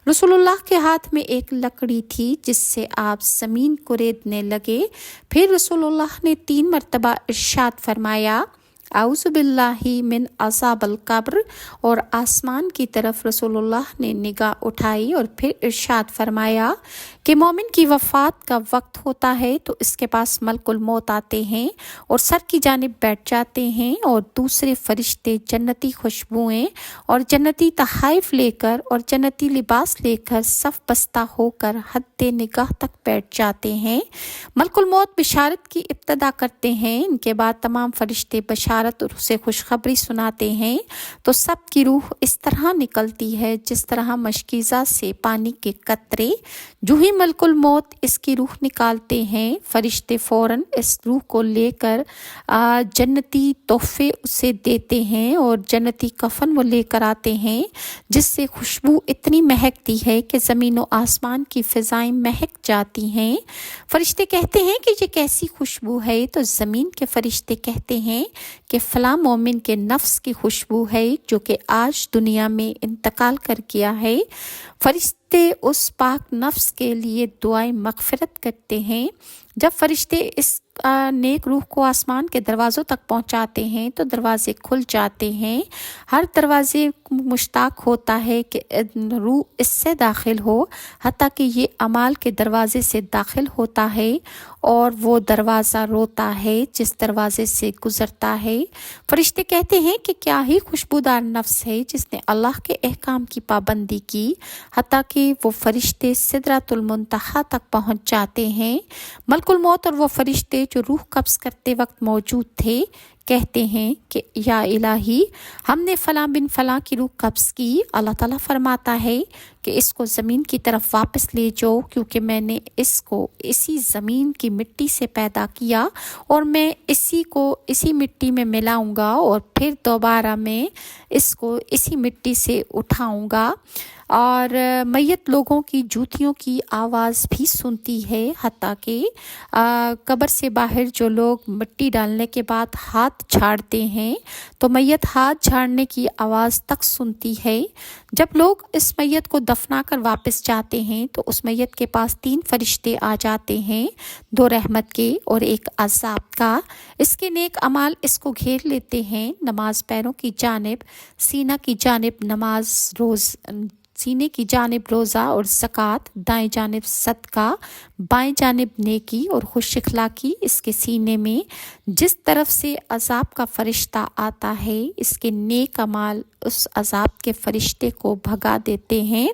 रसूलुल्लाह के हाथ में एक लकड़ी थी जिससे आप ज़मीन को रेतने लगे। फिर रसूलुल्लाह ने 3 मरतबा इरशाद फरमाया, आऊज़ु बिल्लाहि मिन अज़ाबिल कब्र, और आसमान की तरफ रसूलुल्लाह ने निगाह उठाई और फिर इरशाद फरमाया कि मोमिन की वफ़ात का वक्त होता है तो इसके पास मलकुल मौत आते हैं और सर की जानिब बैठ जाते हैं और दूसरे फरिश्ते जन्नती खुशबुएं और जन्नती तहाइफ लेकर और जन्नती लिबास लेकर सफ बस्ता होकर हद्दे निगाह तक बैठ जाते हैं। मलकुल मौत बिशारत की इब्तदा करते हैं, इनके बाद तमाम फरिश्ते बशारत और उसे खुशखबरी सुनाते हैं। तो सब की रूह इस तरह निकलती है जिस तरह मशकीज़ा से पानी के कतरे। जो ही मलकुल मौत इसकी रूह निकालते हैं, फरिश्ते फ़ौरन इस रूह को लेकर जन्नती तोहफे उसे देते हैं और जन्नती कफन वो लेकर आते हैं जिससे खुशबू इतनी महकती है कि ज़मीन व आसमान की फ़िज़ाएं महक जाती हैं। फरिश्ते कहते हैं कि ये कैसी खुशबू है, तो ज़मीन के फरिश्ते कहते हैं कि फ़लाँ मोमिन के नफ्स की खुशबू है जो कि आज दुनिया में इंतकाल कर गया है। फरिश्ते उस पाक नफ्स के लिए दुआएं मग़फ़िरत करते हैं। जब फरिश्ते इस नेक रूह को आसमान के दरवाज़ों तक पहुंचाते हैं तो दरवाज़े खुल जाते हैं। हर दरवाज़े मुश्ताक होता है कि रूह इससे दाखिल हो, हत्ता कि ये अमाल के दरवाज़े से दाखिल होता है और वो दरवाज़ा रोता है जिस दरवाज़े से गुज़रता है। फरिश्ते कहते हैं कि क्या ही खुशबूदार नफ्स है जिसने अल्लाह के अहकाम की पाबंदी की, हत्ता कि वो फरिश्ते सिदरतुल मुंतहा तक पहुँच जाते हैं। मलकुल मौत और वो फरिश्ते जो रूह कब्ज़ करते वक्त मौजूद थे कहते हैं कि या इलाही, हमने फ़लाँ बिन फ़लाँ की रूह कब्ज़ की। अल्लाह ताला फरमाता है कि इसको ज़मीन की तरफ वापस ले जाओ, क्योंकि मैंने इसको इसी ज़मीन की मिट्टी से पैदा किया और मैं इसी को इसी मिट्टी में मिलाऊंगा और फिर दोबारा मैं इसको इसी मिट्टी से उठाऊंगा। और मैयत लोगों की जूतियों की आवाज़ भी सुनती है, हत्ता कि कब्र से बाहर जो लोग मिट्टी डालने के बाद हाथ झाड़ते हैं तो मैयत हाथ झाड़ने की आवाज़ तक सुनती है। जब लोग इस मैयत को दफना कर वापस जाते हैं तो उस मैयत के पास 3 फरिश्ते आ जाते हैं, 2 रहमत के और 1 अज़ाब का। इसके नेक अमाल इसको घेर लेते हैं, नमाज पैरों की जानिब, सीना की जानिब नमाज, सीने की जानिब रोज़ा और ज़कात, दाएं जानिब सदका, बाएं जानिब नेकी और खुश इखलाकी। इसके सीने में जिस तरफ से अज़ाब का फ़रिश्ता आता है, इसके नेक अमाल उस अज़ाब के फ़रिश्ते को भगा देते हैं।